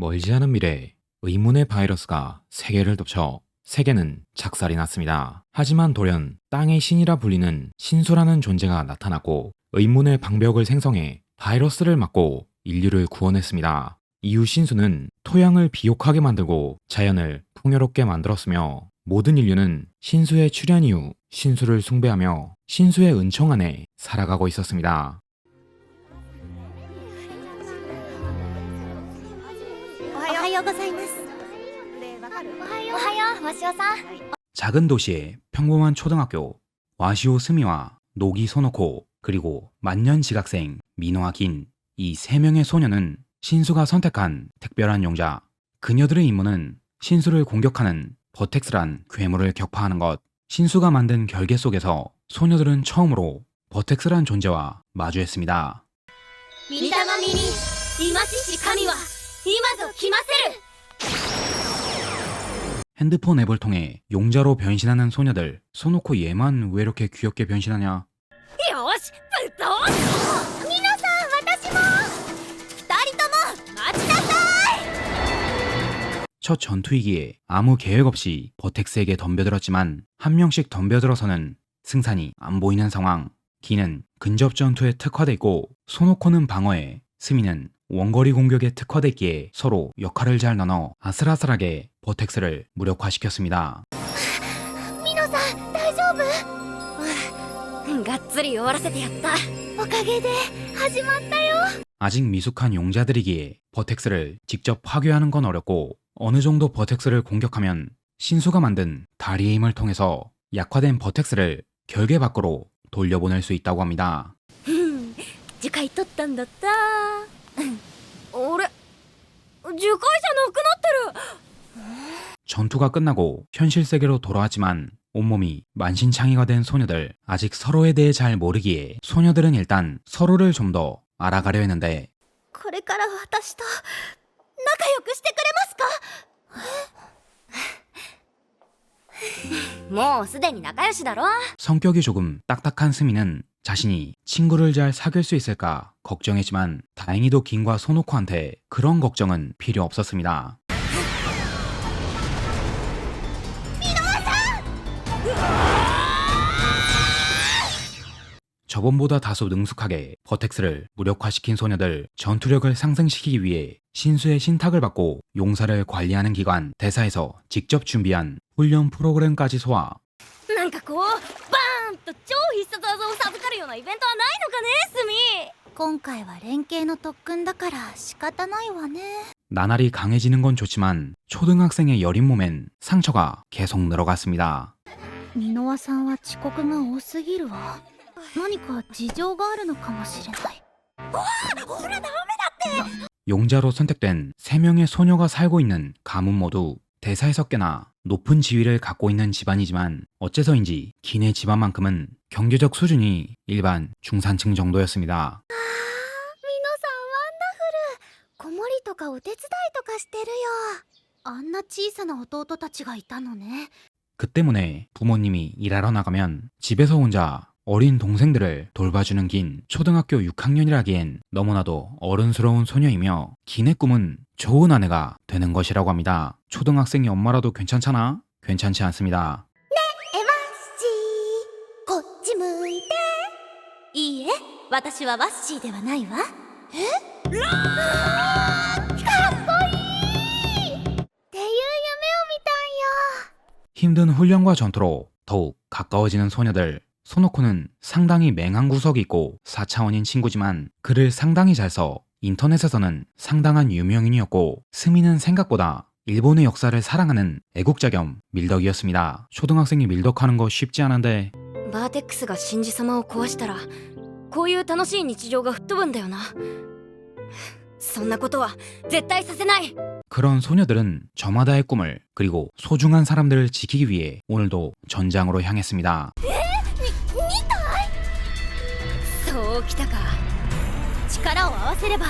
멀지 않은 미래 의문의 바이러스가 세계를 덮쳐 세계는 작살이 났습니다. 하지만 돌연 땅의 신이라 불리는 신수라는 존재가 나타났고 의문의 방벽을 생성해 바이러스를 막고 인류를 구원했습니다. 이후 신수는 토양을 비옥하게 만들고 자연을 풍요롭게 만들었으며 모든 인류는 신수의 출현 이후 신수를 숭배하며 신수의 은총 안에 살아가고 있었습니다. おはようございます。おはよう、わしおさん。 작은 도시의 평범한 초등학교, 와시오 스미와 노기 소노코 그리고 만년 지각생 미노아 긴, 이 세 명의 소녀는 신수가 선택한 특별한 용자. 그녀들의 임무는 신수를 공격하는 버텍스란 괴물을 격파하는 것. 신수가 만든 결계 속에서 소녀들은 처음으로 버텍스란 존재와 마주했습니다. 見たまみに、今しし神は今ぞ来ませる。 핸드폰 앱을 통해 용자로 변신하는 소녀들. 소노코 얘만 왜 이렇게 귀엽게 변신하냐? よし、ぶっ倒す。皆さん、私も。二人とも待ちなさい。 첫 전투이기에 아무 계획 없이 버텍스에게 덤벼들었지만 한 명씩 덤벼들어서는 승산이 안 보이는 상황. 기는 근접 전투에 특화돼 있고 소노코는 방어에, 스미는 원거리 공격에 특화돼 있기에 서로 역할을 잘 나눠 아슬아슬하게 버텍스를 무력화시켰습니다. 皆さん、大丈夫？がっつり終わらせてやった。おかげで始まったよ。 아직 미숙한 용자들이기에 버텍스를 직접 파괴하는 건 어렵고 어느 정도 버텍스를 공격하면 신수가 만든 다리의 힘을 통해서 약화된 버텍스를 결계 밖으로 돌려보낼 수 있다고 합니다. 樹海取ったんだった。あれ、樹海じゃなくなってる。 전투가 끝나고 현실 세계로 돌아왔지만 온몸이 만신창이가 된 소녀들. 아직 서로에 대해 잘 모르기에 소녀들은 일단 서로를 좀 더 알아가려 했는데 これから私と仲良くしてくれますか？もうすでに仲良しだろ。 성격이 조금 딱딱한 스미는 자신이 친구를 잘 사귈 수 있을까 걱정했지만 다행히도 긴과 소노코한테 그런 걱정은 필요 없었습니다. 저번보다 다소 능숙하게 버텍스를 무력화시킨 소녀들. 전투력을 상승시키기 위해 신수의 신탁을 받고 용사를 관리하는 기관 대사에서 직접 준비한 훈련 프로그램까지 소화. なんかこうバーンと超必殺技を授かるようなイベントはないのかね、スミ。今回は連携の特訓だから仕方ないわね。 나날이 강해지는 건 좋지만 초등학생의 여린 몸엔 상처가 계속 늘어갔습니다. 箕輪さんは遅刻が多すぎるわ。何か事情があるのかもしれない。ほらダメだって。 용자로 선택된 3명의 소녀가 살고 있는 가문 모두 대사에서 꽤나 높은 지위를 갖고 있는 집안이지만 어째서인지 기네 집안만큼은 경제적 수준이 일반 중산층 정도였습니다. 皆さんワンダフル。子守とかお手伝いとかしてるよ。あんな小さな弟たちがいたのね。 그 때문에 부모님이 일하러 나가면 집에서 혼자 어린 동생들을 돌봐주는 긴. 초등학교 6학년이라기엔 너무나도 어른스러운 소녀이며 긴의 꿈은 좋은 아내가 되는 것이라고 합니다. 초등학생이 엄마라도 괜찮잖아? 괜찮지 않습니다. エマッシー、こっち向いて。いいえ、私はワッシーではないわ。え？かっこいいっていう夢を見たんよ。 힘든 훈련과 전투로 더욱 가까워지는 소녀들. 소노코는 상당히 맹한 구석이 있고 4차원인 친구지만 글을 상당히 잘 써 인터넷에서는 상당한 유명인이었고 스미는 생각보다 일본의 역사를 사랑하는 애국자 겸 밀덕이었습니다. 초등학생이 밀덕하는 거 쉽지 않은데 バーテックスが神事様を壊したらこういう楽しい日常が吹っ飛ぶんだよな。そんなことは絶対させない。 그런 소녀들은 저마다의 꿈을 그리고 소중한 사람들을 지키기 위해 오늘도 전장으로 향했습니다. そうきたか。力を合わせれば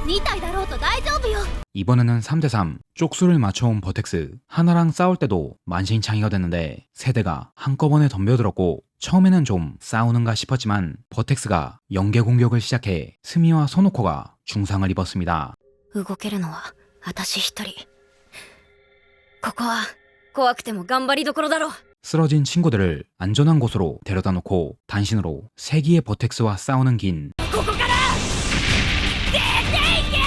2体だろうと大丈夫よ。 이번에는 3대3 쪽수를 맞춰온 버텍스. 하나랑 싸울 때도 만신창이가 됐는데 세대가 한꺼번에 덤벼들었고 처음에는 좀 싸우는가 싶었지만 버텍스가 연계 공격을 시작해 스미와 소노코가 중상을 입었습니다. 動けるのは私一人。ここは怖くても頑張りどころだろう。 쓰러진 친구들을 안전한 곳으로 데려다 놓고 단신으로 세기의 버텍스와 싸우는 긴. ここから出ていけ。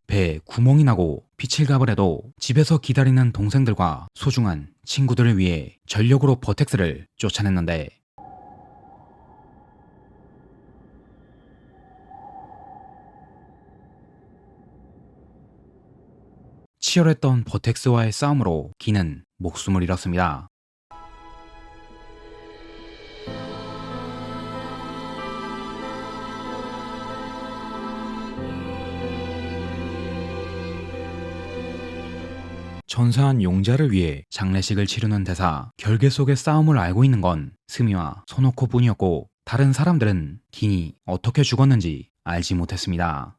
배에 구멍이 나고 피칠갑을 해도 집에서 기다리는 동생들과 소중한 친구들을 위해 전력으로 버텍스를 쫓아냈는데 치열했던 버텍스와의 싸움으로 기는 목숨을 잃었습니다. 전사한 용자를 위해 장례식을 치르는 대사, 결계 속의 싸움을 알고 있는 건 스미와 소노코 뿐이었고 다른 사람들은 긴이 어떻게 죽었는지 알지 못했습니다.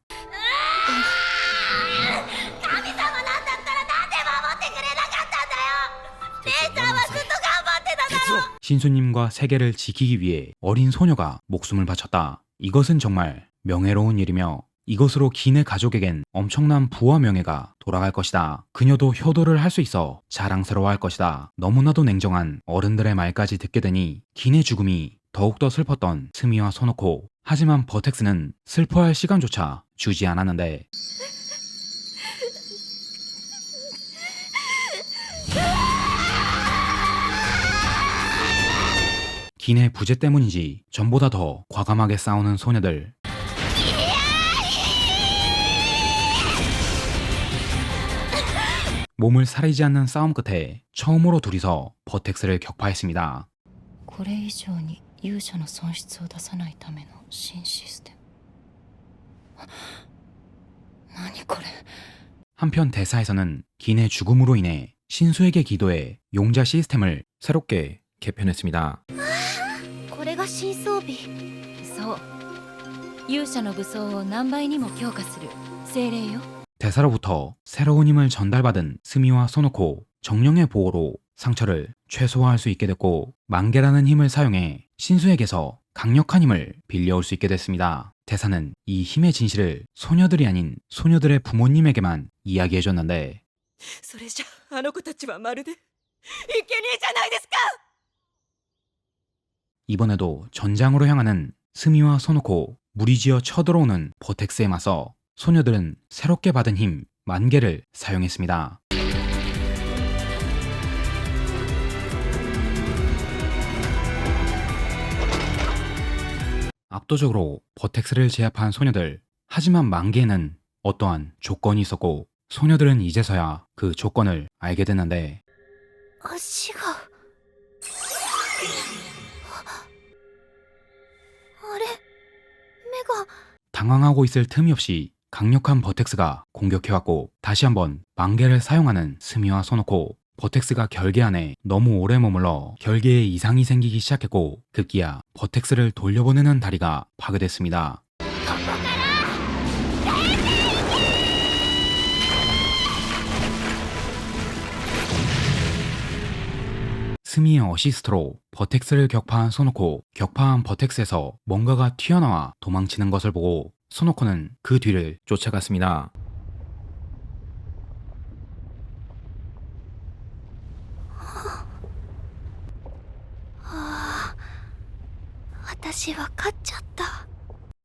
신수님과 세계를 지키기 위해 어린 소녀가 목숨을 바쳤다. 이것은 정말 명예로운 일이며 이것으로 긴의 가족에겐 엄청난 부와 명예가 돌아갈 것이다. 그녀도 효도를 할 수 있어 자랑스러워할 것이다. 너무나도 냉정한 어른들의 말까지 듣게 되니 긴의 죽음이 더욱더 슬펐던 스미와 소노코. 하지만 버텍스는 슬퍼할 시간조차 주지 않았는데 긴의 부재 때문인지 전보다 더 과감하게 싸우는 소녀들. 몸을 사리지 않는 싸움 끝에 처음으로 둘이서 버텍스를 격파했습니다. これ以上に勇者の損失を出さないための新システム。何これ。 한편 대사에서는 긴의 죽음으로 인해 신수에게 기도해 용자 시스템을 새롭게 개편했습니다. これが新装備。そう。勇者の武装を何倍にも強化する精霊よ。 대사로부터 새로운 힘을 전달받은 스미와 소노코. 정령의 보호로 상처를 최소화할 수 있게 됐고 만개라는 힘을 사용해 신수에게서 강력한 힘을 빌려올 수 있게 됐습니다. 대사는 이 힘의 진실을 소녀들이 아닌 소녀들의 부모님에게만 이야기해줬는데 それじゃあの子たちはまるで生贄じゃないですか。 이번에도 전장으로 향하는 스미와 소노코. 무리지어 쳐들어오는 버텍스에 맞서 소녀들은 새롭게 받은 힘 만개를 사용했습니다. 압도적으로 버텍스를 제압한 소녀들. 하지만 만개에는 어떠한 조건이 있었고 소녀들은 이제서야 그 조건을 알게 됐는데 足が。あれ、目が。 당황하고 있을 틈이 없이 강력한 버텍스가 공격해왔고 다시 한번 만개를 사용하는 스미와 소노코. 버텍스가 결계 안에 너무 오래 머물러 결계에 이상이 생기기 시작했고 급기야 버텍스를 돌려보내는 다리가 파괴됐습니다. 스미의 어시스트로 버텍스를 격파한 소노코. 격파한 버텍스에서 뭔가가 튀어나와 도망치는 것을 보고 소노코는 그 뒤를 쫓아갔습니다. 私分かっちゃった。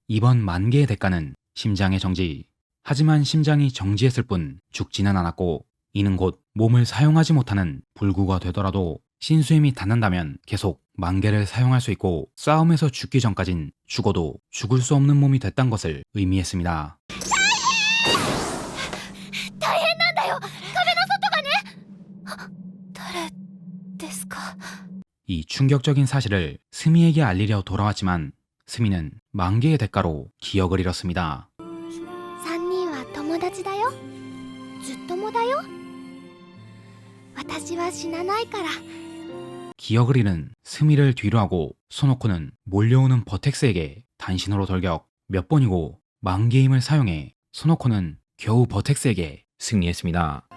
이번 만개의 대가는 심장의 정지. 하지만 심장이 정지했을 뿐 죽지는 않았고 이는 곧 몸을 사용하지 못하는 불구가 되더라도 신수임이 닿는다면 계속 만개를 사용할 수 있고 싸움에서 죽기 전까진 죽어도 죽을 수 없는 몸이 됐단 것을 의미했습니다. 大変なんだよ。壁の外がね。あ、誰ですか。 이 충격적인 사실을 스미에게 알리려 돌아왔지만 스미는 만개의 대가로 기억을 잃었습니다. 3人は友達だよ。ずっともだよ。私は死なないから。 기억을 잃은 스미를 뒤로하고 소노코는 몰려오는 버텍스에게 단신으로 돌격. 몇 번이고 만개의 힘을 사용해 소노코는 겨우 버텍스에게 승리했습니다.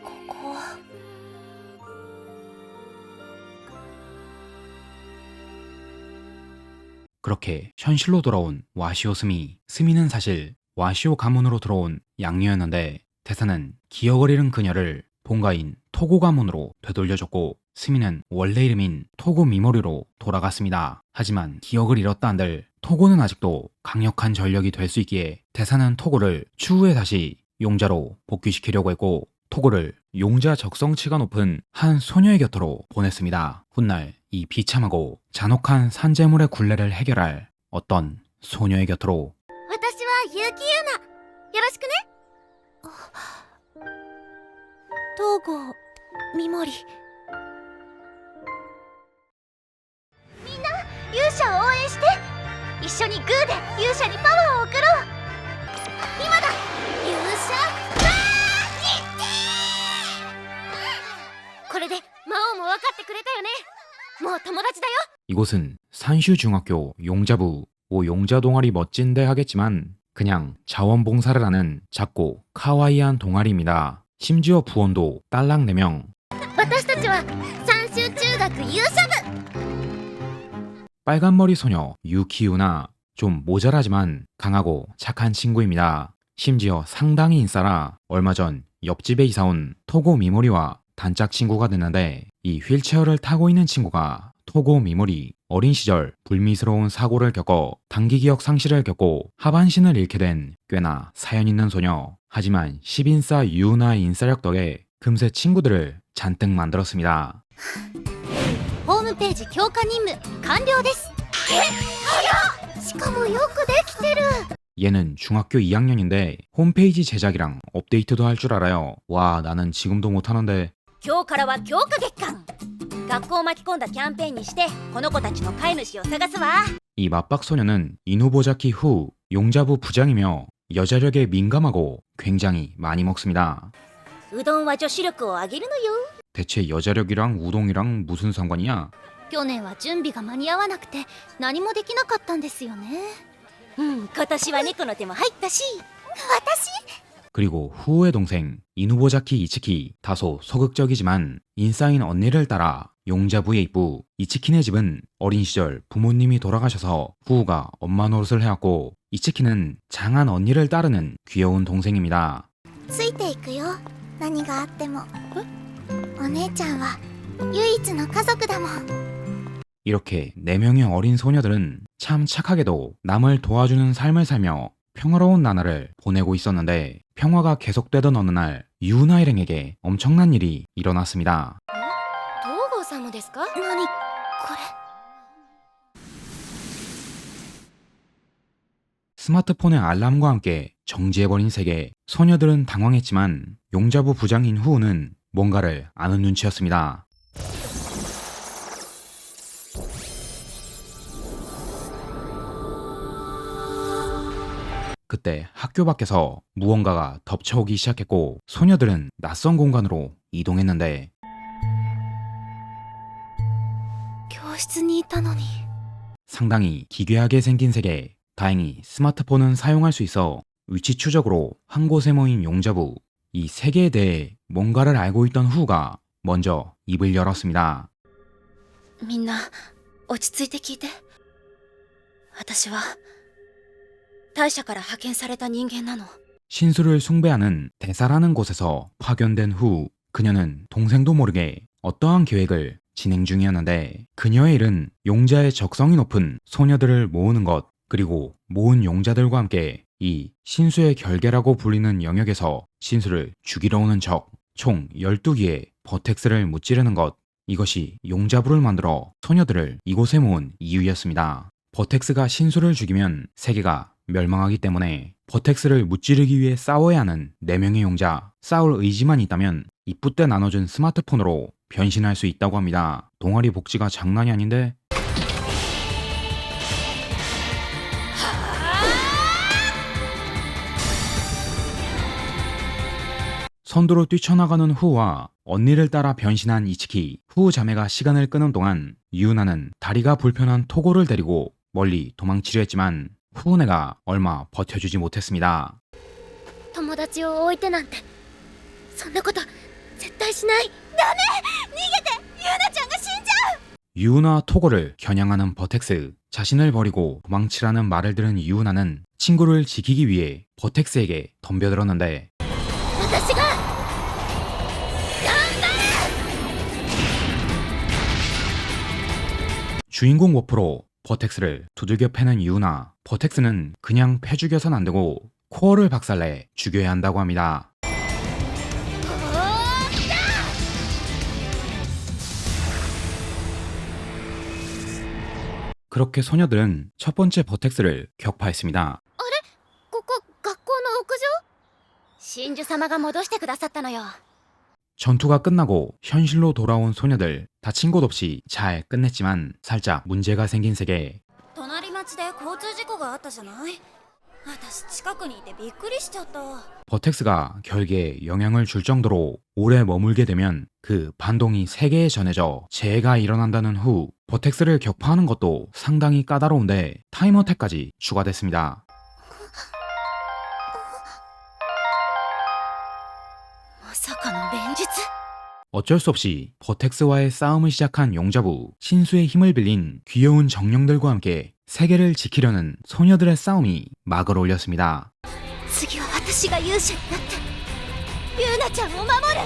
ここは。 그 그렇게 현실로 돌아온 와시오 스미. 스미는 사실 와시오 가문으로 들어온 양녀였는데 대사는 기억을 잃은 그녀를 본가인 토고 가문으로 되돌려줬고 스미는 원래 이름인 토고 미모리로 돌아갔습니다. 하지만 기억을 잃었다 한들 토고는 아직도 강력한 전력이 될 수 있기에 대사는 토고를 추후에 다시 용자로 복귀시키려고 했고 토고를 용자 적성치가 높은 한 소녀의 곁으로 보냈습니다. 훗날 이 비참하고 잔혹한 산재물의 굴레를 해결할 어떤 소녀의 곁으로. 私は結城優奈。よろしくね。東郷みもり。みんな勇者を応援して。一緒にグーで勇者にパワーを送ろう。今だ勇者バーニこれで魔王も分かってくれたよね。もう友達だよ。 이곳은 산슈중학교 용자부. 뭐 용자 동아리 멋진데 하겠지만 그냥 자원봉사를 하는 작고 카와이한 동아리입니다. 심지어 부원도 딸랑 4명. 私たちは三州中学勇者部。 빨간머리 소녀 유키유나. 좀 모자라지만 강하고 착한 친구입니다. 심지어 상당히 인싸라 얼마 전 옆집에 이사온 토고 미모리와 단짝 친구가 됐는데 이 휠체어를 타고 있는 친구가 토고 미모리. 어린 시절 불미스러운 사고를 겪어 단기 기억 상실을 겪고 하반신을 잃게 된 꽤나 사연 있는 소녀. 하지만 10인싸 유나의 인싸력 덕에 금세 친구들을 잔뜩 만들었습니다. ホームページ強化任務完了です。早っ。しかもよくできてる。 얘는 중학교 2학년인데 홈페이지 제작이랑 업데이트도 할 줄 알아요. 와, 나는 지금도 못하는데. 今日からは強化月間。学校を巻き込んだキャンペーンにしてこの子たちの飼い主を探すわ。 이 맞박 소녀는 이누보자키 후 용자부 부장이며 여자력에 민감하고 굉장히 많이 먹습니다. うどんは女子力を上げるのよ。 대체 여자력이랑 우동이랑 무슨 상관이야? 去年は準備が間に合わなくて何もできなかったんですよね。今年は猫の手も入ったし。私 그리고 후우의 동생 이누보자키 이츠키. 다소 소극적이지만 인싸인 언니를 따라 용자부에 입부. 이츠키네 집은 어린 시절 부모님이 돌아가셔서 후우가 엄마 노릇을 해왔고 이츠키는 장한 언니를 따르는 귀여운 동생입니다. ついていくよ。何があっても。お姉ちゃんは唯一の家族だもん。 이렇게 4명의 어린 소녀들은 참 착하게도 남을 도와주는 삶을 살며 평화로운 나날을 보내고 있었는데 평화가 계속되던 어느 날 유나 일행에게 엄청난 일이 일어났습니다. 東郷様ですか？何これ。 스마트폰의 알람과 함께 정지해버린 세계. 소녀들은 당황했지만 용자부 부장인 후우는 뭔가를 아는 눈치였습니다. 그때 학교 밖에서 무언가가 덮쳐오기 시작했고 소녀들은 낯선 공간으로 이동했는데 教室にいたのに。 상당히 기괴하게 생긴 세계. 다행히 스마트폰은 사용할 수 있어 위치 추적으로 한 곳에 모인 용자부. 이 세계에 대해 뭔가를 알고 있던 후가 먼저 입을 열었습니다. みんな落ち着いて聞いて。私は大社から派遣された人間なの。 신수를 숭배하는 대사라는 곳에서 파견된 후 그녀는 동생도 모르게 어떠한 계획을 진행 중이었는데 그녀의 일은 용자의 적성이 높은 소녀들을 모으는 것, 그리고 모은 용자들과 함께 이 신수의 결계라고 불리는 영역에서 신수를 죽이러 오는 적 총 12기의 버텍스를 무찌르는 것. 이것이 용자부를 만들어 소녀들을 이곳에 모은 이유였습니다. 버텍스가 신수를 죽이면 세계가 멸망하기 때문에 버텍스를 무찌르기 위해 싸워야 하는 4명의 용자. 싸울 의지만 있다면 입부 때 나눠준 스마트폰으로 변신할 수 있다고 합니다. 동아리 복지가 장난이 아닌데. 선두로 뛰쳐나가는 후우와 언니를 따라 변신한 이츠키. 후우 자매가 시간을 끄는 동안 유나는 다리가 불편한 토고를 데리고 멀리 도망치려 했지만 후우네가 얼마 버텨주지 못했습니다. 友達を置いてなんてそんなこと絶対しない。ダメ。逃げて。ユナちゃんが死んじゃう。 유나 토고를 겨냥하는 버텍스. 자신을 버리고 도망치라는 말을 들은 유나는 친구를 지키기 위해 버텍스에게 덤벼들었는데 私が 주인공 워프로 버텍스를 두들겨 패는 유나. 버텍스는 그냥 패 죽여선 안 되고 코어를 박살내 죽여야 한다고 합니다. 그렇게 소녀들은 첫 번째 버텍스를 격파했습니다. ここ学校の屋上真珠様が戻してくださったのよ 전투가 끝나고 현실로 돌아온 소녀들. 다친 곳 없이 잘 끝냈지만 살짝 문제가 생긴 세계. 隣町で交通事故があったじゃない私近くにいてびっくりしちゃった 버텍스가 결계에 영향을 줄 정도로 오래 머물게 되면 그 반동이 세계에 전해져 재해가 일어난다는 후 버텍스를 격파하는 것도 상당히 까다로운데 타임어택까지 추가됐습니다. まさかの連日 어쩔 수 없이 버텍스와의 싸움을 시작한 용자부. 신수의 힘을 빌린 귀여운 정령들과 함께 세계를 지키려는 소녀들의 싸움이 막을 올렸습니다. 次は私が勇者になってユナちゃんを守る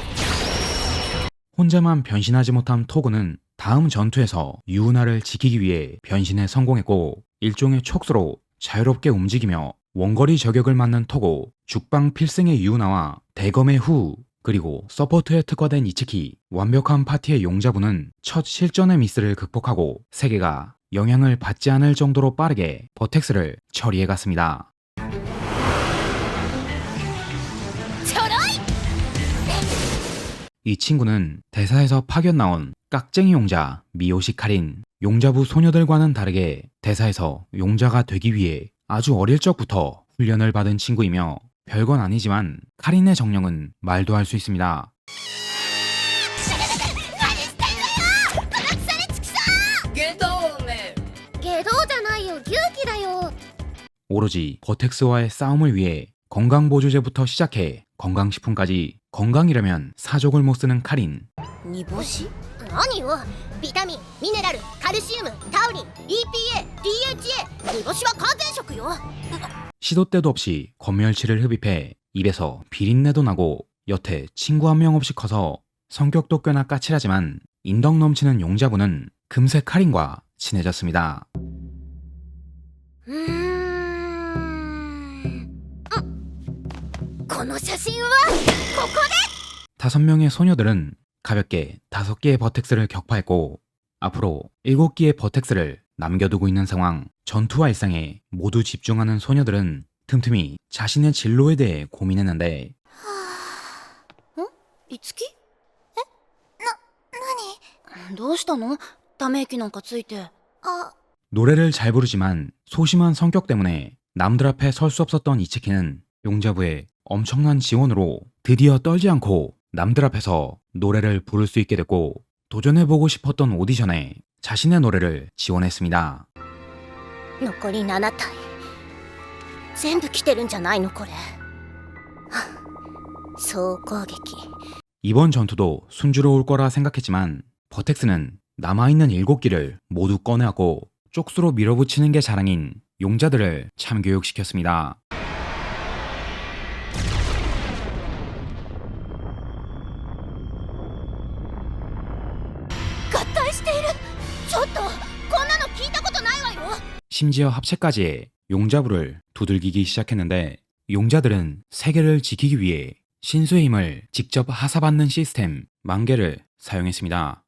혼자만 변신하지 못한 토고는 다음 전투에서 유나를 지키기 위해 변신에 성공했고 일종의 촉수로 자유롭게 움직이며 원거리 저격을 맞는 토고, 죽방 필승의 유나와 대검의 후, 그리고 서포트에 특화된 이츠키, 완벽한 파티의 용자부는 첫 실전의 미스를 극복하고 세계가 영향을 받지 않을 정도로 빠르게 버텍스를 처리해갔습니다. ちょろい 이 친구는 대사에서 파견 나온 깍쟁이 용자 미요시 카린. 용자부 소녀들과는 다르게 대사에서 용자가 되기 위해 아주 어릴 적부터 훈련을 받은 친구이며 별건 아니지만 카린의 정령은 말도 할 수 있습니다. 下道じゃないよ勇気だよ 오로지 버텍스와의 싸움을 위해 건강보조제부터 시작해 건강식품까지. 건강이라면 사족을 못 쓰는 카린. 煮干し何よビタミンミネラルカルシウムタウリン EPA DHA 煮干しは完全食よ 시도 때도 없이 건멸치를 흡입해 입에서 비린내도 나고 여태 친구 한 명 없이 커서 성격도 꽤나 까칠하지만 인덕 넘치는 용자부는 금세 카린과 친해졌습니다. この写真はここで 5명의 소녀들은 가볍게 5개의 버텍스를 격파했고 앞으로 7개의 버텍스를 남겨두고 있는 상황. 전투와 일상에 모두 집중하는 소녀들은 틈틈이 자신의 진로에 대해 고민했는데 いつき何どうしたのため息なんかついて 노래를 잘 부르지만 소심한 성격 때문에 남들 앞에 설 수 없었던 이츠키는 용자부의 엄청난 지원으로 드디어 떨지 않고 남들 앞에서 노래를 부를 수 있게 됐고 도전해보고 싶었던 오디션에 자신의 노래를 지원했습니다. 残り7体全部来てるんじゃないのこれ総攻撃 이번 전투도 순조로울 거라 생각했지만 버텍스는 남아있는 7기를 모두 꺼내왔고 쪽수로 밀어붙이는 게 자랑인 용자들을 참교육시켰습니다. 合体しているちょっとこんなの聞いたことないわよ 심지어 합체까지 해 용자부를 두들기기 시작했는데 용자들은 세계를 지키기 위해 신수의 힘을 직접 하사받는 시스템 만개를 사용했습니다.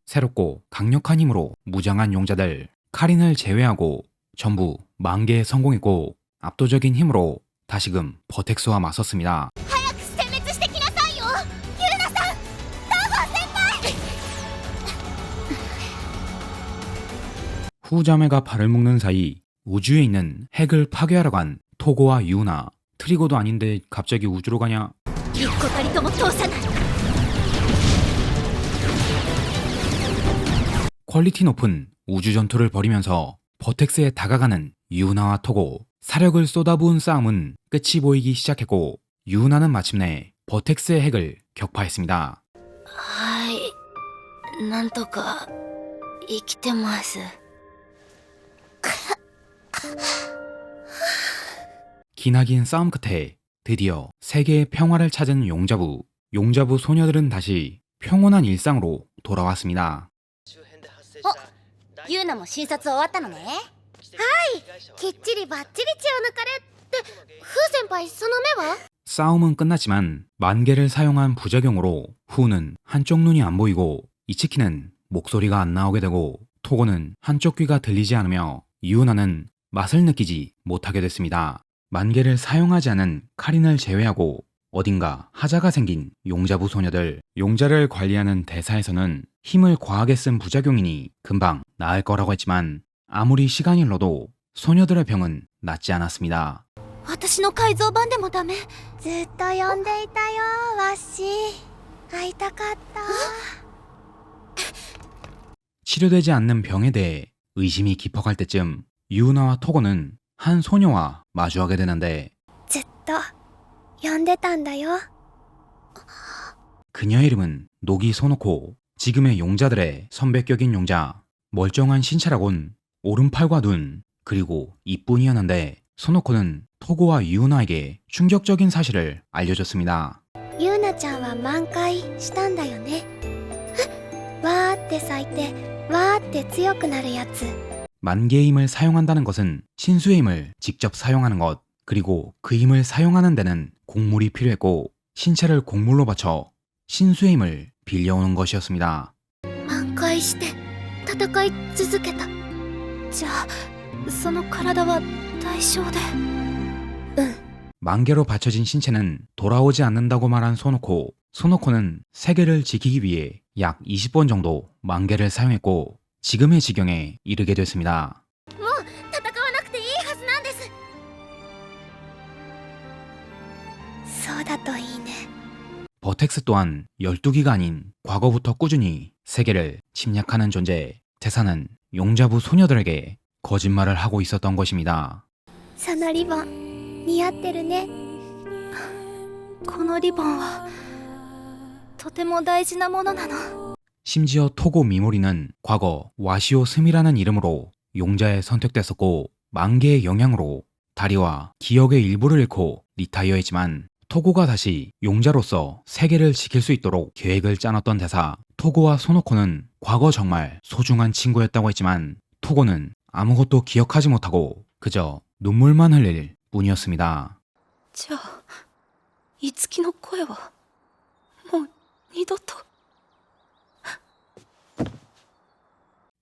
새롭고 강력한 힘으로 무장한 용자들 카린을 제외하고 전부 만개에 성공했고 압도적인 힘으로 다시금 버텍스와 맞섰습니다. 早く殲滅してきなさいよユナさん東郷先輩 후자매가 발을 묶는 사이 우주에 있는 핵을 파괴하러 간 토고와 유나. 트리거도 아닌데 갑자기 우주로 가냐. 一個たりとも通さない 퀄리티 높은 우주 전투를 벌이면서 버텍스에 다가가는 유나와 토고. 사력을 쏟아부은 싸움은 끝이 보이기 시작했고 유나는 마침내 버텍스의 핵을 격파했습니다. はい、なんとか生きてます。 기나긴 싸움 끝에 드디어 세계의 평화를 찾은 용자부 소녀들은 다시 평온한 일상으로 돌아왔습니다. ユーナも診察終わったのね。はい、きっちりバッチリ血を抜かれってフー先輩その目は？ 싸움은 끝났지만 만개를 사용한 부작용으로 후는 한쪽 눈이 안 보이고 이츠키는 목소리가 안 나오게 되고 토고는 한쪽 귀가 들리지 않으며 유나는 맛을 느끼지 못하게 됐습니다. 만개를 사용하지 않은 카린을 제외하고 어딘가 하자가 생긴 용자부 소녀들. 용자를 관리하는 대사에서는 힘을 과하게 쓴 부작용이니 금방 나을 거라고 했지만 아무리 시간이 흘러도 소녀들의 병은 낫지 않았습니다. 私の改造版でもダメ。ずっと呼んでいたよ、ワッシー。会いたかった。 치료되지 않는 병에 대해 의심이 깊어갈 때쯤 유나와 토고는 한 소녀와 마주하게 되는데 ずっと呼んでたんだよ。 그녀의 이름은 노기 소노코. 지금의 용자들의 선배격인 용자. 멀쩡한 신체라곤 오른팔과 눈 그리고 이뿐이었는데 소노코는 토고와 유나에게 충격적인 사실을 알려줬습니다. ユーナちゃんは満開したんだよね。わーって咲いてわーって強くなるやつ。 만개의 힘을 사용한다는 것은 신수의 힘을 직접 사용하는 것, 그리고 그 힘을 사용하는 데는 곡물이 필요했고 신체를 곡물로 바쳐 신수의 힘을 빌려오는 것이었습니다. 満開して戦い続けた。じゃあその体は対象で。 만개로 받쳐진 신체는 돌아오지 않는다고 말한 소노코는 세계를 지키기 위해 약 20번 정도 만개를 사용했고 지금의 지경에 이르게 됐습니다. もう戦わなくていいはずなんです。そうだといいね。 버텍스 또한 12기가 아닌 과거부터 꾸준히 세계를 침략하는 존재. 대사는 용자부 소녀들에게 거짓말을 하고 있었던 것입니다. そのリボン似合ってるね。このリボンはとても大事なものなの。 심지어 토고 미모리는 과거 와시오 스미라는 이름으로 용자에 선택됐었고 만개의 영향으로 다리와 기억의 일부를 잃고 리타이어했지만 토고가 다시 용자로서 세계를 지킬 수 있도록 계획을 짜놨던 대사. 토고와 소노코는 과거 정말 소중한 친구였다고 했지만 토고는 아무것도 기억하지 못하고 그저 눈물만 흘릴 뿐이었습니다. じゃあいつきの声はもう二度と。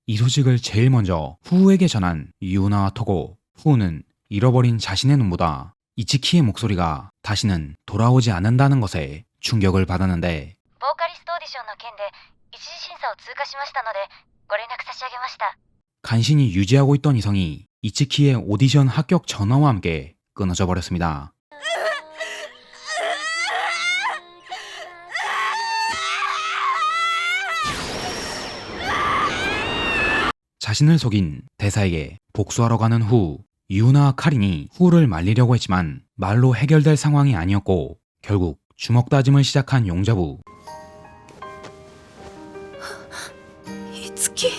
이 소식을 제일 먼저 후우에게 전한 유나와 토고. 후우는 잃어버린 자신의 눈보다 이츠키의 목소리가 다시는 돌아오지 않는다는 것에 충격을 받았는데 ボーカリストオーディションの件で一次審査を通過しましたのでご連絡差し上げました。 간신히 유지하고 있던 이성이 이츠키의 오디션 합격 전화와 함께 끊어져 버렸습니다. 자신을 속인 대사에게 복수하러 가는 후 유나와 카린이 후를 말리려고 했지만 말로 해결될 상황이 아니었고 결국 주먹 다짐을 시작한 용자부. いつき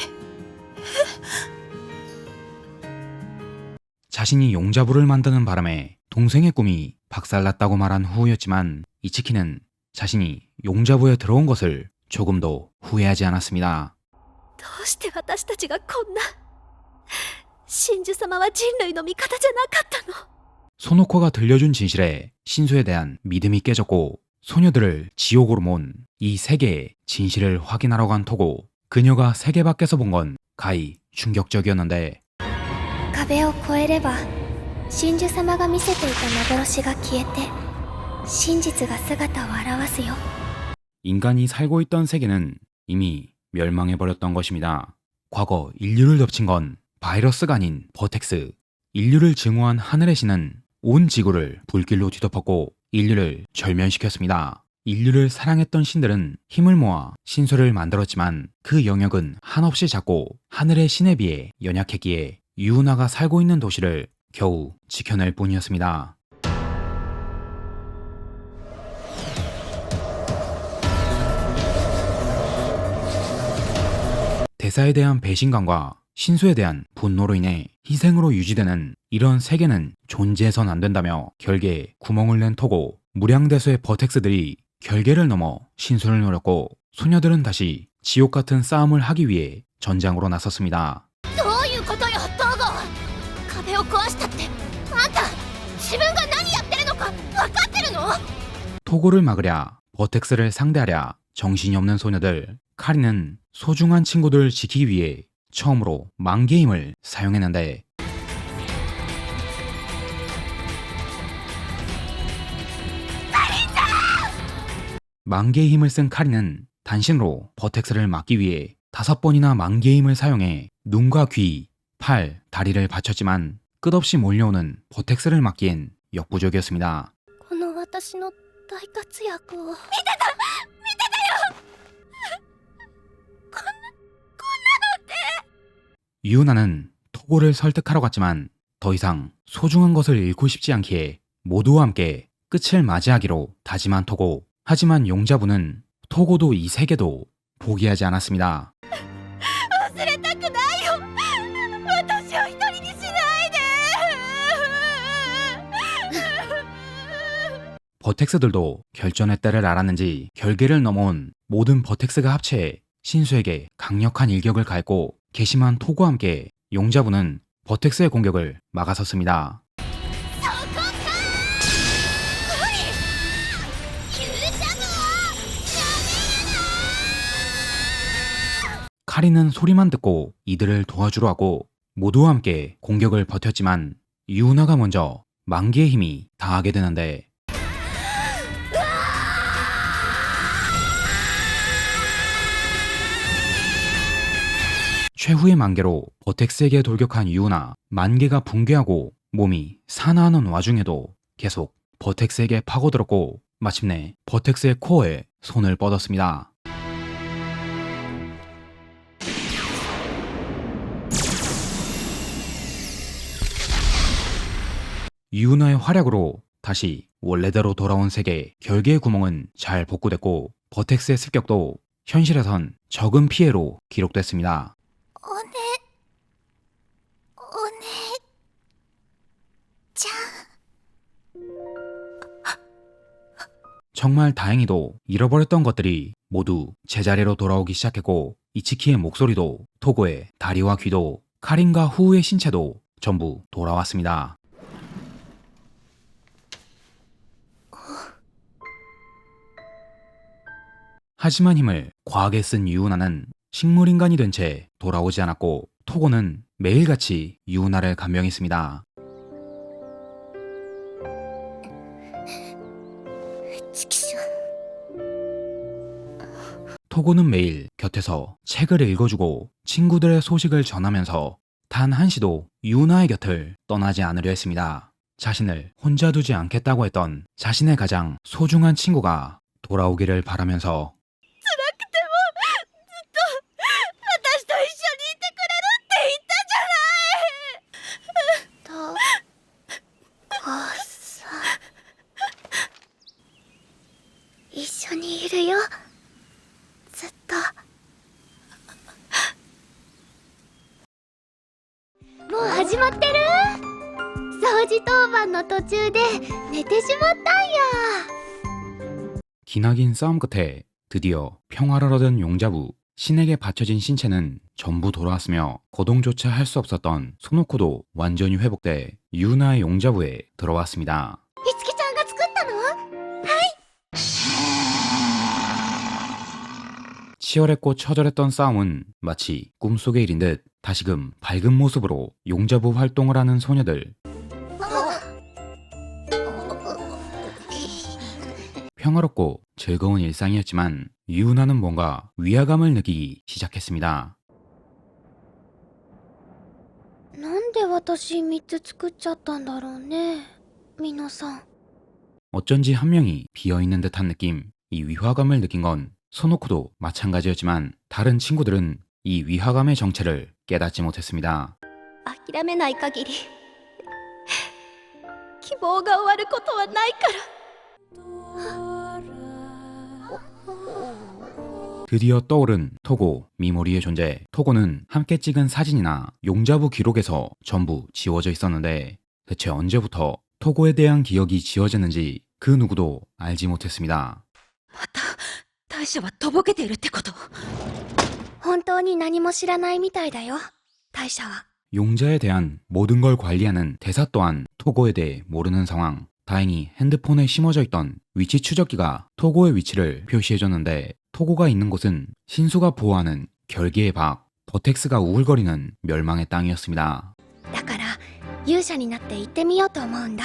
자신이 용자부를 만드는 바람에 동생의 꿈이 박살났다고 말한 후였지만 이츠키는 자신이 용자부에 들어온 것을 조금도 후회하지 않았습니다. どうして私たちがこんな。真珠様は人類の味方じゃなかったの。 소노코가 들려준 진실에 신수에 대한 믿음이 깨졌고 소녀들을 지옥으로 모은 이 세계의 진실을 확인하러 간 토고. 그녀가 세계 밖에서 본 건 가히 충격적이었는데 壁を越えれば真珠様が見せていた幻が消えて真実が姿を現すよ。 인간이 살고 있던 세계는 이미 멸망해버렸던 것입니다. 과거 인류를 덮친 건 바이러스가 아닌 버텍스. 인류를 증오한 하늘의 신은 온 지구를 불길로 뒤덮었고 인류를 절면시켰습니다. 인류를 사랑했던 신들은 힘을 모아 신소를 만들었지만 그 영역은 한없이 작고 하늘의 신에 비해 연약했기에 유나가 살고 있는 도시를 겨우 지켜낼 뿐이었습니다. 대사에 대한 배신감과 신수에 대한 분노로 인해 희생으로 유지되는 이런 세계는 존재해선 안 된다며 결계에 구멍을 낸 토고, 무량대수의 버텍스들이 결계를 넘어 신수를 노렸고 소녀들은 다시 지옥 같은 싸움을 하기 위해 전장으로 나섰습니다. どういうことよ東郷。壁を壊したってあんた自分が何やってるのか分かってるの？ 토고를 막으랴, 버텍스를 상대하랴 정신이 없는 소녀들. 카리는 소중한 친구들을 지키기 위해 처음으로 만개의 힘을 사용했는데 만개의 힘을 쓴 카리는 단신으로 버텍스를 막기 위해 5번이나 만개의 힘을 사용해 눈과 귀, 팔, 다리를 바쳤지만 끝없이 몰려오는 버텍스를 막기엔 역부족이었습니다. この私の大活躍を。 유나는 토고를 설득하러 갔지만 더 이상 소중한 것을 잃고 싶지 않기에 모두와 함께 끝을 맞이하기로 다짐한 토고. 하지만 용자부는 토고도 이 세계도 포기하지 않았습니다. 忘れたくないよ。私を一人にしないで。 버텍스들도 결전의 때를 알았는지 결계를 넘어온 모든 버텍스가 합체해 신수에게 강력한 일격을 가했고 괘씸한 토고와 함께 용자부는 버텍스의 공격을 막아섰습니다. 카리는 소리만 듣고 이들을 도와주려 하고 모두와 함께 공격을 버텼지만 유나가 먼저 만개의 힘이 다하게 되는데 최후의 만개로 버텍스에게 돌격한 유나. 만개가 붕괴하고 몸이 산화하는 와중에도 계속 버텍스에게 파고들었고 마침내 버텍스의 코어에 손을 뻗었습니다. 유나의 활약으로 다시 원래대로 돌아온 세계. 결계의 구멍은 잘 복구됐고 버텍스의 습격도 현실에선 적은 피해로 기록됐습니다. お姉ちゃん。 정말 다행히도 잃어버렸던 것들이 모두 제자리로 돌아오기 시작했고 이치키의 목소리도 토고의 다리와 귀도 카린과 후우의 신체도 전부 돌아왔습니다. 하지만 힘을 과하게 쓴 유우나는 식물인간이 된 채 돌아오지 않았고 토고는 매일같이 유우나를 간병했습니다. チキショ。 토고는 매일 곁에서 책을 읽어주고 친구들의 소식을 전하면서 단 한시도 유우나의 곁을 떠나지 않으려 했습니다. 자신을 혼자 두지 않겠다고 했던 자신의 가장 소중한 친구가 돌아오기를 바라면서 私と一緒にいてくれるって言ったじゃない。トコさん、一緒にいるよ、ずっと。もう始まってる。掃除当番の途中で寝てしまったんや。 기나긴 싸움 끝에 드디어 평화를 얻은 용자부. 신에게 바쳐진 신체는 전부 돌아왔으며 거동조차 할 수 없었던 소노코도 완전히 회복돼 유나의 용자부에 들어왔습니다. いつきちゃんが作ったの？ 치열했고 처절했던 싸움은 마치 꿈속의 일인 듯 다시금 밝은 모습으로 용자부 활동을 하는 소녀들. 평화롭고 즐거운 일상이었지만 유나는 뭔가 위화감을 느끼기 시작했습니다. なんで私3つ作っちゃったんだろうね、皆さん。 어쩐지 한 명이 비어있는 듯한 느낌. 이 위화감을 느낀 건 소노코도 마찬가지였지만 다른 친구들은 이 위화감의 정체를 깨닫지 못했습니다. 諦めない限り希望が終わることはないから。 드디어 떠오른 토고, 미모리의 존재. 토고는 함께 찍은 사진이나 용자부 기록에서 전부 지워져 있었는데 대체 언제부터 토고에 대한 기억이 지워졌는지 그 누구도 알지 못했습니다. 大社はとぼけているってこと？本当に何も知らないみたいだよ大社は。 용자에 대한 모든 걸 관리하는 대사 또한 토고에 대해 모르는 상황. 다행히 핸드폰에 심어져 있던 위치 추적기가 토고의 위치를 표시해줬는데 토고가 있는 곳은 신수가 보호하는 결계의 밖, 버텍스가 우글거리는 멸망의 땅이었습니다. だから勇者になって行ってみようと思うんだ。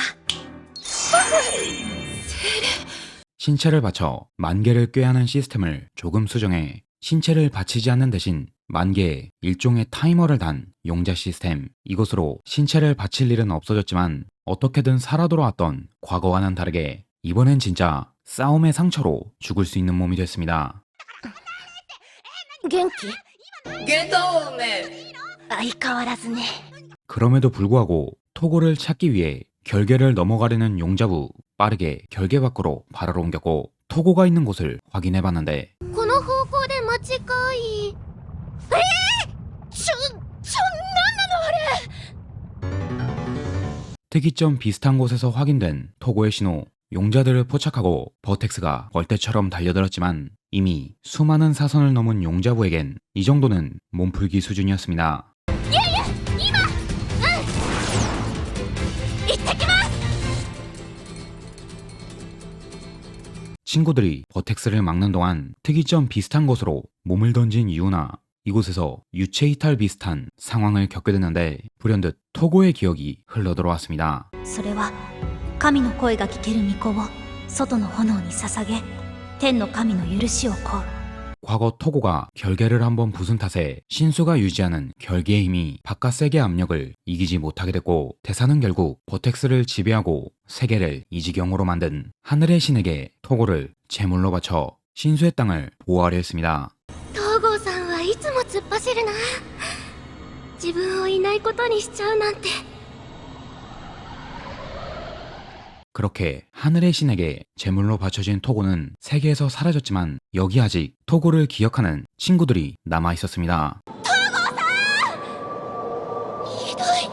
신체를 바쳐 만개를 꾀하는 시스템을 조금 수정해 신체를 바치지 않는 대신 만개의 일종의 타이머를 단 용자 시스템. 이것으로 신체를 바칠 일은 없어졌지만 어떻게든 살아 돌아왔던 과거와는 다르게 이번엔 진짜 싸움의 상처로 죽을 수 있는 몸이 됐습니다. 元気？ゲトウメ。相変わらずね。 그럼에도 불구하고 토고를 찾기 위해 결계를 넘어가려는 용자부 빠르게 결계 밖으로 발을 옮겼고 토고가 있는 곳을 확인해봤는데 この方向で間違い。특이점 비슷한 곳에서 확인된 토고의 신호. 용자들을 포착하고 버텍스가 벌떼처럼 달려들었지만 이미 수많은 사선을 넘은 용자부에겐 이 정도는 몸풀기 수준이었습니다. 行ってきます。 친구들이 버텍스를 막는 동안 특이점 비슷한 곳으로 몸을 던진 유나. 이곳에서 유체 이탈 비슷한 상황을 겪게 됐는데 불현듯 토고의 기억이 흘러들어왔습니다. それは神の声が聞ける巫女を外の炎に捧げ天の神の許しを請う。 과거 토고가 결계를 한번 부순 탓에 신수가 유지하는 결계의 힘이 바깥 세계 압력을 이기지 못하게 됐고 대사는 결국 버텍스를 지배하고 세계를 이 지경으로 만든 하늘의 신에게 토고를 제물로 바쳐 신수의 땅을 보호하려 했습니다. 東郷さんはいつも突っ走るな。自分をいないことにしちゃうなんて。 그렇게 하늘의 신에게 제물로 바쳐진 토고는 세계에서 사라졌지만 여기 아직 토고를 기억하는 친구들이 남아 있었습니다. ひどい。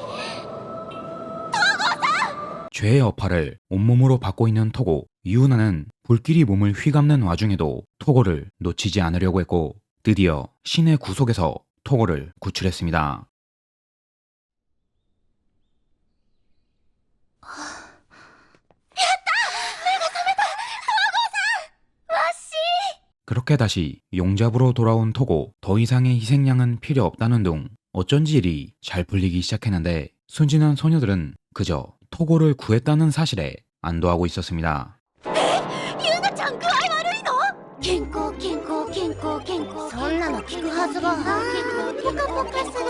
죄의 여파를 온몸으로 받고 있는 토고. 유나는 불길이 몸을 휘감는 와중에도 토고를 놓치지 않으려고 했고 드디어 신의 구속에서 토고를 구출했습니다. わっし 그렇게 다시 용잡으로 돌아온 토고. 더 이상의 희생양은 필요 없다는 둥 어쩐지 일이 잘 풀리기 시작했는데 순진한 소녀들은 그저 토고를 구했다는 사실에 안도하고 있었습니다. ゆうなちゃん具合悪いの？健康健康健康健康。そんなの聞くはずがない。ポカポカする。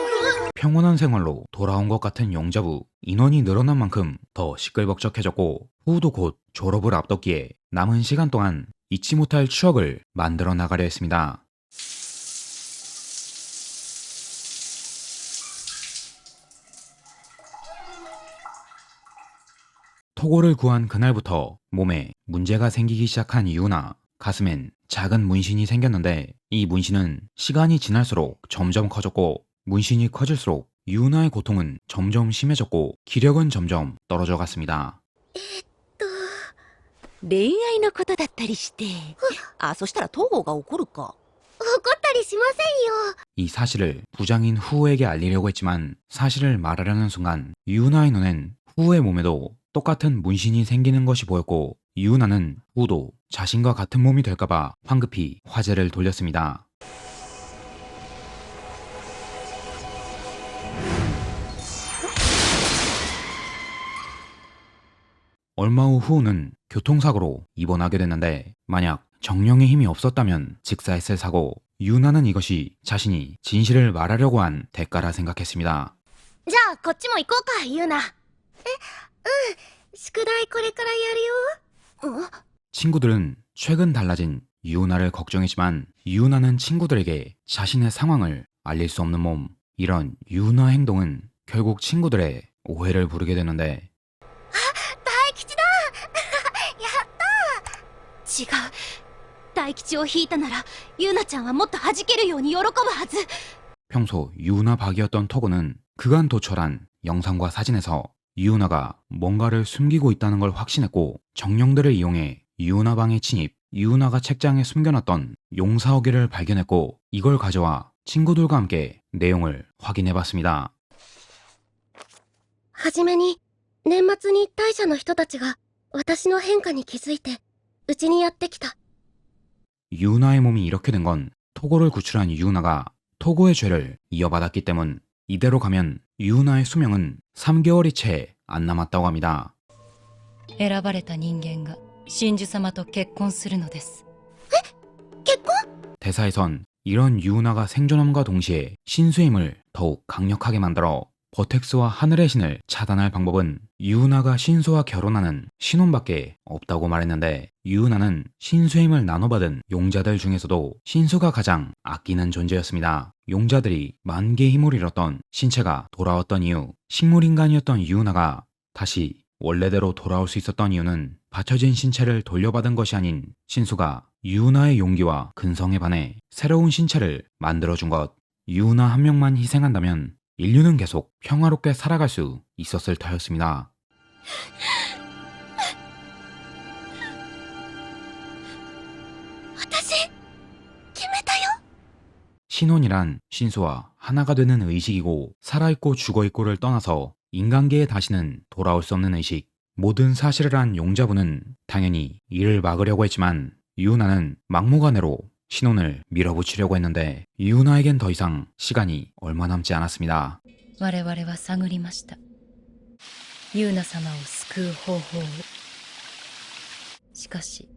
평온한 생활로 돌아온 것 같은 용자부. 인원이 늘어난 만큼 더 시끌벅적해졌고 후우도 곧 졸업을 앞뒀기에 남은 시간 동안 잊지 못할 추억을 만들어 나가려 했습니다. 토고를 구한 그날부터 몸에 문제가 생기기 시작한 유나. 가슴엔 작은 문신이 생겼는데 이 문신은 시간이 지날수록 점점 커졌고 문신이 커질수록 유나의 고통은 점점 심해졌고 기력은 점점 떨어져 갔습니다. 恋愛のことだったりして。あ、そしたら東郷が怒るか。怒ったりしませんよ。 이 사실을 부장인 후우에게 알리려고 했지만 사실을 말하려는 순간 유나의 눈엔 후우의 몸에도 똑같은 문신이 생기는 것이 보였고 유나는 후우도 자신과 같은 몸이 될까봐 황급히 화제를 돌렸습니다. 얼마 후 후우는 교통사고로 입원하게 됐는데 만약 정령의 힘이 없었다면 직사했을 사고. 유나는 이것이 자신이 진실을 말하려고 한 대가라 생각했습니다. じゃあこっちも行こうかゆうな。うん。宿題これからやるよ。 친구들은 최근 달라진 유나를 걱정했지만 유나는 친구들에게 자신의 상황을 알릴 수 없는 몸. 이런 유나 행동은 결국 친구들의 오해를 부르게 되는데 大吉だ。やった。違う。大大吉を引いたならユナちゃんはもっと弾けるように喜ぶはず。 평소 유나 박이었던 토고는 그간 도철한 영상과 사진에서 유나가 뭔가를 숨기고 있다는 걸 확신했고 정령들을 이용해 유나 방에 침입, 유나가 책장에 숨겨놨던 용사어기를 발견했고 이걸 가져와 친구들과 함께 내용을 확인해봤습니다. はじめに、年末に大社の人たちが私の変化に気づいて、うちにやってきた。 유나의 몸이 이렇게 된 건 토고를 구출한 유나가 토고의 죄를 이어받았기 때문. 이대로 가면 유나의 수명은 3개월이 채 안 남았다고 합니다. 選ばれた人間が真珠様と結婚するのです。 대사에선 이런 유나가 생존함과 동시에 신수의 힘을 더욱 강력하게 만들어 버텍스와 하늘의 신을 차단할 방법은 유나가 신수와 결혼하는 신혼밖에 없다고 말했는데, 유나는 신수의 힘을 나눠받은 용자들 중에서도 신수가 가장 아끼는 존재였습니다. 용자들이 만개의 힘을 잃었던 신체가 돌아왔던 이유, 식물인간이었던 유나가 다시 원래대로 돌아올 수 있었던 이유는 받쳐진 신체를 돌려받은 것이 아닌 신수가 유나의 용기와 근성에 반해 새로운 신체를 만들어준 것. 유나 한 명만 희생한다면 인류는 계속 평화롭게 살아갈 수 있었을 터였습니다. 私、決めたよ。 신혼이란 신수와 하나가 되는 의식이고, 살아있고 죽어있고를 떠나서 인간계에 다시는 돌아올 수 없는 의식. 모든 사실을 한 용자부는 당연히 이를 막으려고 했지만 유나는 막무가내로 신혼을 밀어붙이려고 했는데 유나에겐 더 이상 시간이 얼마 남지 않았습니다. 我々は探りました。ユーナ様を救う方法を。しかし、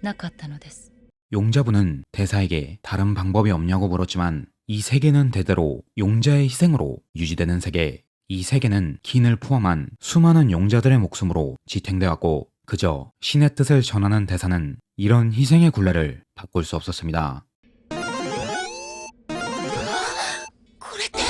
なかったのです。 용자부는 대사에게 다른 방법이 없냐고 물었지만 이 세계는 대대로 용자의 희생으로 유지되는 세계. 이 세계는 긴을 포함한 수많은 용자들의 목숨으로 지탱돼 왔고, 그저 신의 뜻을 전하는 대사는 이런 희생의 굴레를 바꿀 수 없었습니다. これって。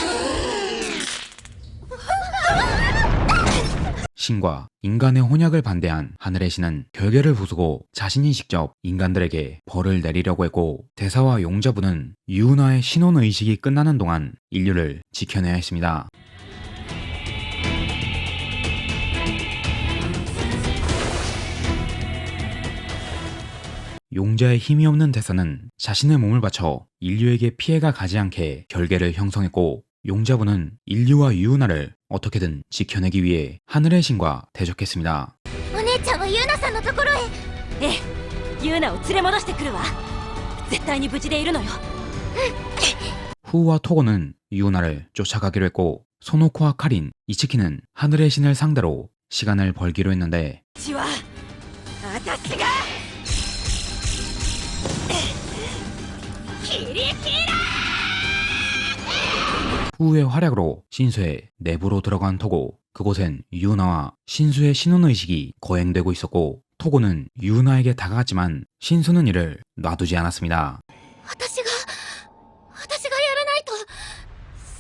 신과 인간의 혼약을 반대한 하늘의 신은 결계를 부수고 자신이 직접 인간들에게 벌을 내리려고 했고, 대사와 용자부는 유나의 신혼 의식이 끝나는 동안 인류를 지켜내야 했습니다. 용자의 힘이 없는 대사는 자신의 몸을 바쳐 인류에게 피해가 가지 않게 결계를 형성했고, 용자부는 인류와 유나를 어떻게든 지켜내기 위해 하늘의 신과 대적했습니다. お姉ちゃんはユナさんのところへ。ええ、ユナを連れ戻してくるわ。絶対に無事でいるのよ。 후와 토고는 유나를 쫓아가기로 했고, 소노코와 카린, 이츠키는 하늘의 신을 상대로 시간을 벌기로 했는데 うちは私がキリキラ 후의 활약으로 신수의 내부로 들어간 토고. 그곳엔 유나와 신수의 신혼의식이 거행되고 있었고, 토고는 유나에게 다가갔지만 신수는 이를 놔두지 않았습니다. 私がやらないと、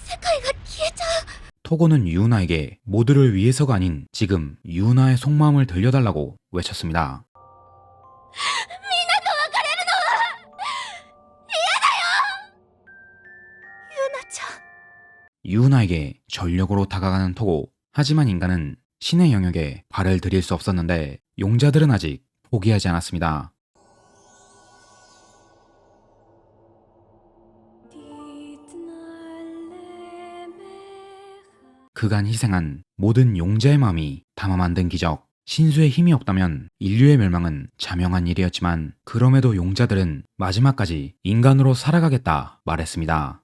世界が消えちゃう。 토고는 유나에게 모두를 위해서가 아닌 지금 유나의 속마음을 들려달라고 외쳤습니다. ユナちゃん。 유나에게 전력으로 다가가는 토고. 하지만 인간은 신의 영역에 발을 들일 수 없었는데 용자들은 아직 포기하지 않았습니다. 그간 희생한 모든 용자의 마음이 담아 만든 기적. 신수의 힘이 없다면 인류의 멸망은 자명한 일이었지만 그럼에도 용자들은 마지막까지 인간으로 살아가겠다 말했습니다.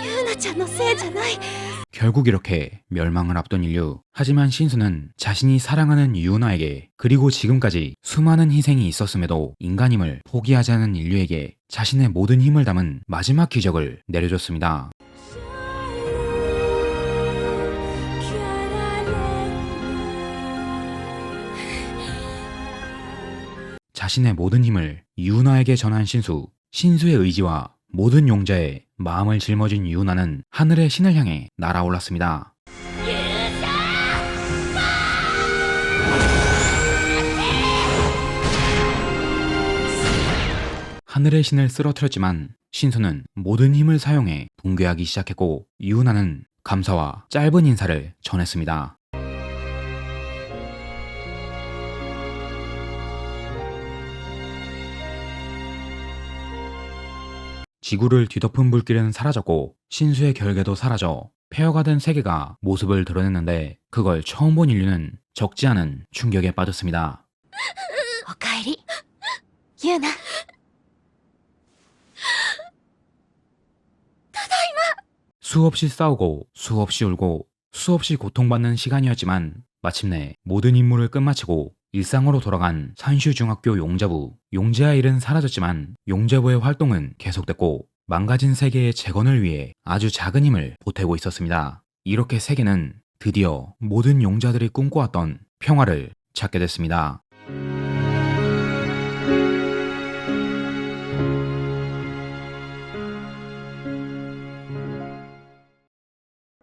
ユナちゃんのせいじゃない。 결국 이렇게 멸망을 앞둔 인류. 하지만 신수는 자신이 사랑하는 유나에게, 그리고 지금까지 수많은 희생이 있었음에도 인간임을 포기하지 않은 인류에게 자신의 모든 힘을 담은 마지막 기적을 내려줬습니다. 자신의 모든 힘을 유나에게 전한 신수. 신수의 의지와 모든 용자의 마음을 짊어진 유나는 하늘의 신을 향해 날아올랐습니다. 하늘의 신을 쓰러뜨렸지만 신수는 모든 힘을 사용해 붕괴하기 시작했고 유나는 감사와 짧은 인사를 전했습니다. 지구를 뒤덮은 불길은 사라졌고 신수의 결계도 사라져 폐허가 된 세계가 모습을 드러냈는데 그걸 처음 본 인류는 적지 않은 충격에 빠졌습니다. おかえりユナ。 수없이 싸우고 수없이 울고 수없이 고통받는 시간이었지만 마침내 모든 임무를 끝마치고 일상으로 돌아간 산슈중학교 용자부. 용재의 일은 사라졌지만 용자부의 활동은 계속됐고 망가진 세계의 재건을 위해 아주 작은 힘을 보태고 있었습니다. 이렇게 세계는 드디어 모든 용자들이 꿈꿔왔던 평화를 찾게 됐습니다.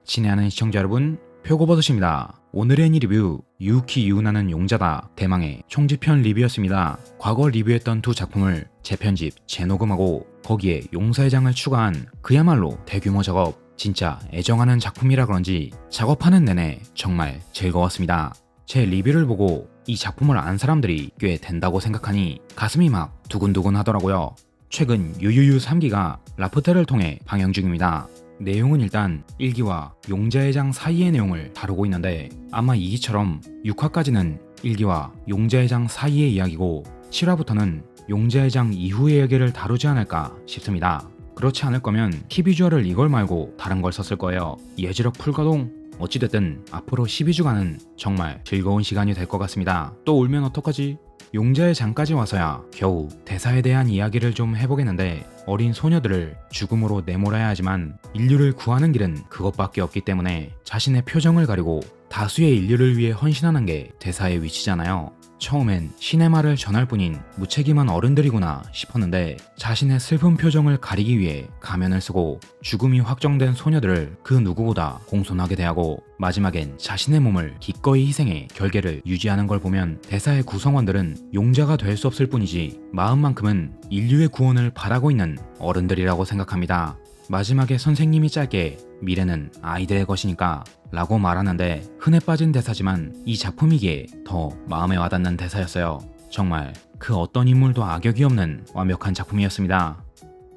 친애하는 시청자 여러분, 표고버섯입니다. 오늘의 애니 리뷰 유키 유나는 용자다 대망의 총지편 리뷰였습니다. 과거 리뷰했던 두 작품을 재편집, 재녹음하고 거기에 용사의 장을 추가한 그야말로 대규모 작업. 진짜 애정하는 작품이라 그런지 작업하는 내내 정말 즐거웠습니다. 제 리뷰를 보고 이 작품을 안 사람들이 꽤 된다고 생각하니 가슴이 막 두근두근 하더라고요. 최근 유유유 3기가 라프텔을 통해 방영 중입니다. 내용은 일단 1기와 용자의 장 사이의 내용을 다루고 있는데 아마 2기처럼 6화까지는 1기와 용자의 장 사이의 이야기고 7화부터는 용자의 장 이후의 이야기를 다루지 않을까 싶습니다. 그렇지 않을 거면 키비주얼을 이걸 말고 다른 걸 썼을 거예요. 예지력 풀가동? 어찌됐든 앞으로 12주간은 정말 즐거운 시간이 될 것 같습니다. 또 울면 어떡하지? 용자의 장까지 와서야 겨우 대사에 대한 이야기를 좀 해보겠는데 어린 소녀들을 죽음으로 내몰아야 하지만 인류를 구하는 길은 그것밖에 없기 때문에 자신의 표정을 가리고 다수의 인류를 위해 헌신하는 게 대사의 위치잖아요. 처음엔 신의 말을 전할 뿐인 무책임한 어른들이구나 싶었는데 자신의 슬픈 표정을 가리기 위해 가면을 쓰고 죽음이 확정된 소녀들을 그 누구보다 공손하게 대하고 마지막엔 자신의 몸을 기꺼이 희생해 결계를 유지하는 걸 보면 대사의 구성원들은 용자가 될 수 없을 뿐이지 마음만큼은 인류의 구원을 바라고 있는 어른들이라고 생각합니다. 마지막에 선생님이 짧게 미래는 아이들의 것이니까 라고 말하는데 흔해 빠진 대사지만 이 작품이기에 더 마음에 와닿는 대사였어요. 정말 그 어떤 인물도 악역이 없는 완벽한 작품이었습니다.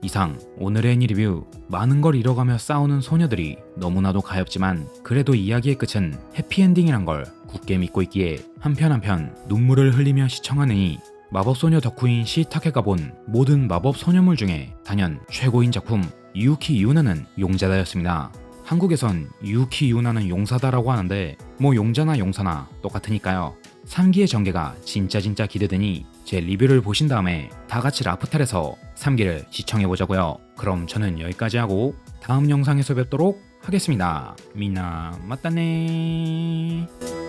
이상 오늘의 애니 리뷰. 많은 걸 잃어가며 싸우는 소녀들이 너무나도 가엽지만 그래도 이야기의 끝은 해피엔딩이란 걸 굳게 믿고 있기에 한 편 눈물을 흘리며 시청하느니 마법소녀 덕후인 시타케가 본 모든 마법소녀물 중에 단연 최고인 작품 유키 유나는 용자다였습니다. 한국에선 유키 유나는 용사다라고 하는데 뭐 용자나 용사나 똑같으니까요. 3기의 전개가 진짜 기대되니 제 리뷰를 보신 다음에 다같이 라프텔에서 3기를 시청해보자고요. 그럼 저는 여기까지 하고 다음 영상에서 뵙도록 하겠습니다. 미나 맞다네.